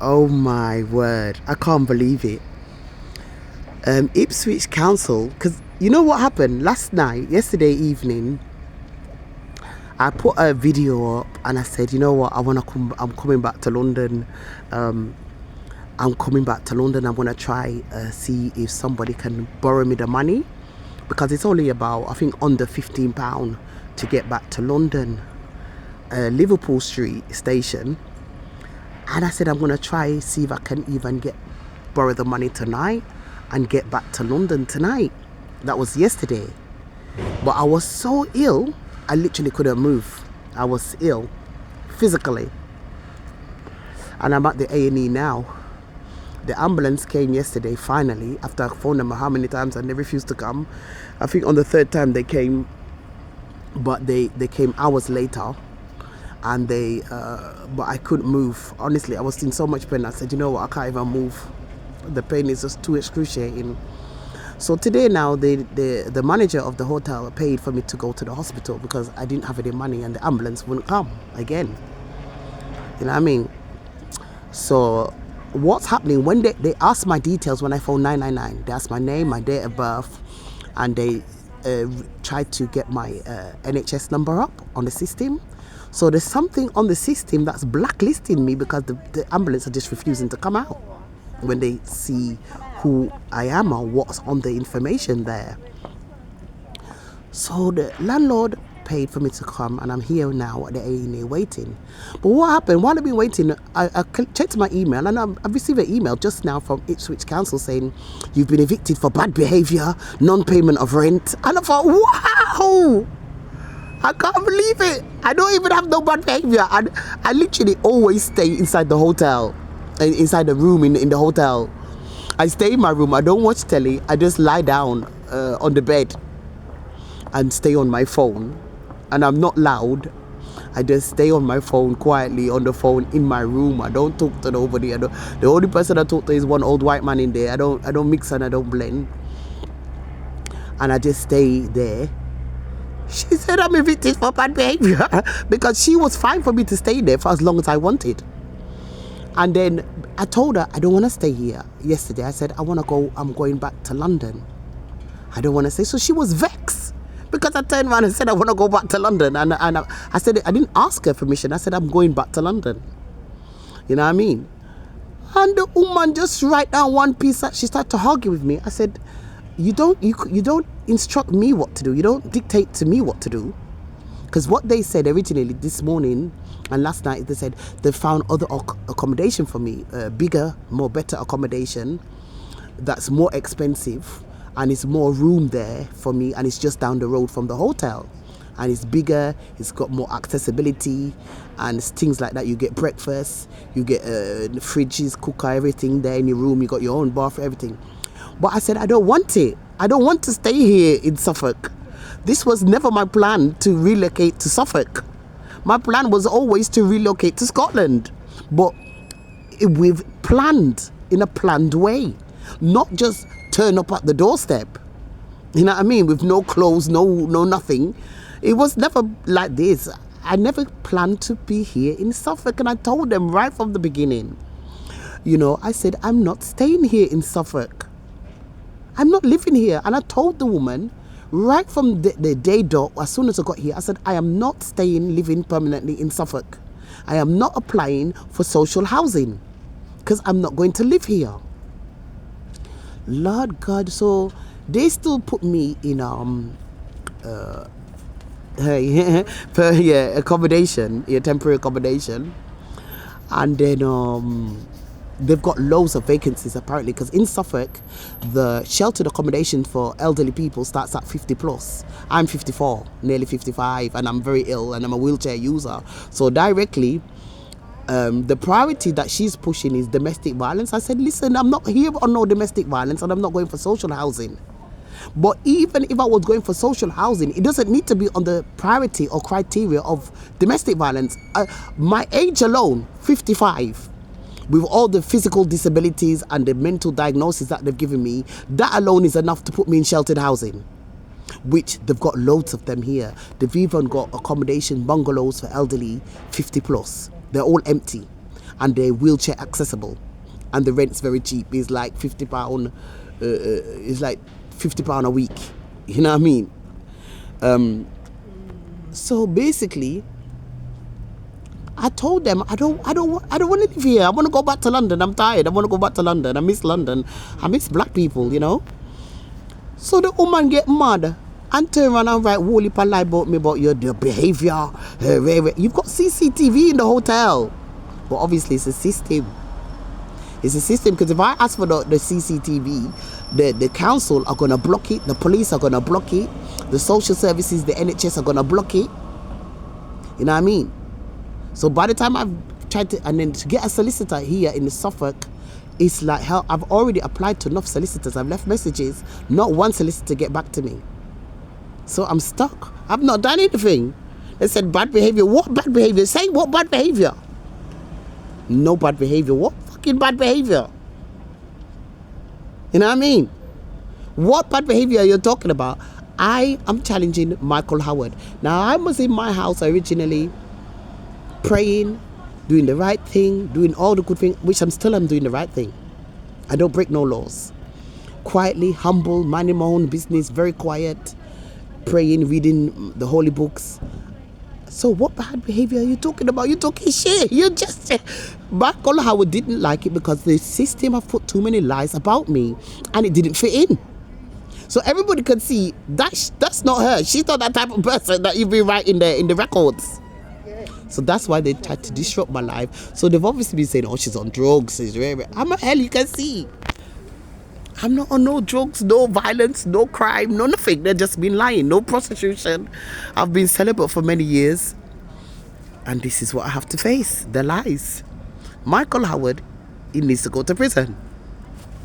Oh my word, I can't believe it. Ipswich Council, because you know what happened yesterday evening, I put a video up and I said, you know what, I'm coming back to London. I'm coming back to London. I'm going to try see if somebody can borrow me the money, because it's only about, I think, under £15 to get back to London, Liverpool Street station. And I said, I'm going to try see if I can even borrow the money tonight and get back to London tonight. That was yesterday. But I was so ill, I literally couldn't move. I was ill, physically. And I'm at the A&E now. The ambulance came yesterday, finally, after I phoned them how many times and they refused to come. I think on the third time they came, but they came hours later. And but I couldn't move. Honestly, I was in so much pain. I said, you know what, I can't even move. The pain is just too excruciating. So today now, the manager of the hotel paid for me to go to the hospital because I didn't have any money and the ambulance wouldn't come again. You know what I mean? So what's happening, when they asked my details when I phoned 999, they asked my name, my date of birth, and they tried to get my NHS number up on the system. So there's something on the system that's blacklisting me because the ambulance are just refusing to come out when they see who I am or what's on the information there. So the landlord paid for me to come and I'm here now at the A&E waiting. But what happened, while I've been waiting, I checked my email and I've received an email just now from Ipswich Council saying, you've been evicted for bad behaviour, non-payment of rent. And I thought, wow! I can't believe it. I don't even have no bad behavior. I literally always stay inside the hotel, inside the room in the hotel. I stay in my room. I don't watch telly. I just lie down on the bed and stay on my phone. And I'm not loud. I just stay on my phone quietly on the phone in my room. I don't talk to nobody. The only person I talk to is one old white man in there. I don't mix and I don't blend. And I just stay there. She said I'm evicted for bad behavior because she was fine for me to stay there for as long as I wanted. And then I told her I don't want to stay here. Yesterday I said I'm going back to London. I don't want to stay. So she was vexed because I turned around and said I want to go back to London. And I said I didn't ask her permission. I said I'm going back to London. You know what I mean? And the woman just write down one piece. She started to argue with me. I said, you don't instruct me what to do. You don't dictate to me what to do. Because what they said originally this morning and last night, they said they found other accommodation for me, bigger, better accommodation that's more expensive and it's more room there for me and it's just down the road from the hotel. And it's bigger, it's got more accessibility and it's things like that. You get breakfast, you get fridges, cooker, everything there in your room. You got your own bath, everything. But I said, I don't want it. I don't want to stay here in Suffolk. This was never my plan to relocate to Suffolk. My plan was always to relocate to Scotland. But we've planned in a planned way, not just turn up at the doorstep. You know what I mean? With no clothes, no nothing. It was never like this. I never planned to be here in Suffolk. And I told them right from the beginning, you know, I said, I'm not staying here in Suffolk. I'm not living here. And I told the woman right from the day dot, as soon as I got here, I said, I am not living permanently in Suffolk. I am not applying for social housing because I'm not going to live here. Lord God, so they still put me in accommodation, temporary accommodation. And then they've got loads of vacancies apparently, because in Suffolk the sheltered accommodation for elderly people starts at 50 plus. I'm 54, nearly 55, and I'm very ill and I'm a wheelchair user. So directly the priority that she's pushing is domestic violence. I said, listen, I'm not here on no domestic violence and I'm not going for social housing. But even if I was going for social housing, it doesn't need to be on the priority or criteria of domestic violence. My age alone, 55, with all the physical disabilities and the mental diagnosis that they've given me, that alone is enough to put me in sheltered housing, which they've got loads of them here. They've even got accommodation bungalows for elderly 50 plus. They're all empty. and they're wheelchair accessible, and the rent's very cheap. It's like £50. It's like £50 a week. You know what I mean? So basically, I told them I don't want to live here. I want to go back to London. I'm tired. I want to go back to London. I miss London. I miss black people, you know. So the woman get mad and turn around and write whole heap of lie about me, about your behaviour. You've got CCTV in the hotel, but obviously it's a system. It's a system, because if I ask for the CCTV, the council are gonna block it. The police are gonna block it. The social services, the NHS are gonna block it. You know what I mean? So by the time I've tried to, and then to get a solicitor here in the Suffolk, it's like hell. I've already applied to enough solicitors. I've left messages. Not one solicitor get back to me. So I'm stuck. I've not done anything. They said bad behavior. What bad behavior? Say what bad behavior? No bad behavior. What fucking bad behavior? You know what I mean? What bad behavior are you talking about? I am challenging Michael Howard. Now, I was in my house originally, praying, doing the right thing, doing all the good things, which I'm doing the right thing. I don't break no laws. Quietly, humble, minding my own business, very quiet, praying, reading the holy books. So what bad behavior are you talking about? You're talking shit. You just... Michael Howard didn't like it because the system have put too many lies about me and it didn't fit in. So everybody could see that's not her. She's not that type of person that you be writing in the records. So that's why they tried to disrupt my life. So they've obviously been saying, oh, she's on drugs. I'm a hell, you can see. I'm not on no drugs, no violence, no crime, no nothing. They've just been lying. No prostitution. I've been celibate for many years. And this is what I have to face. The lies. Michael Howard, he needs to go to prison.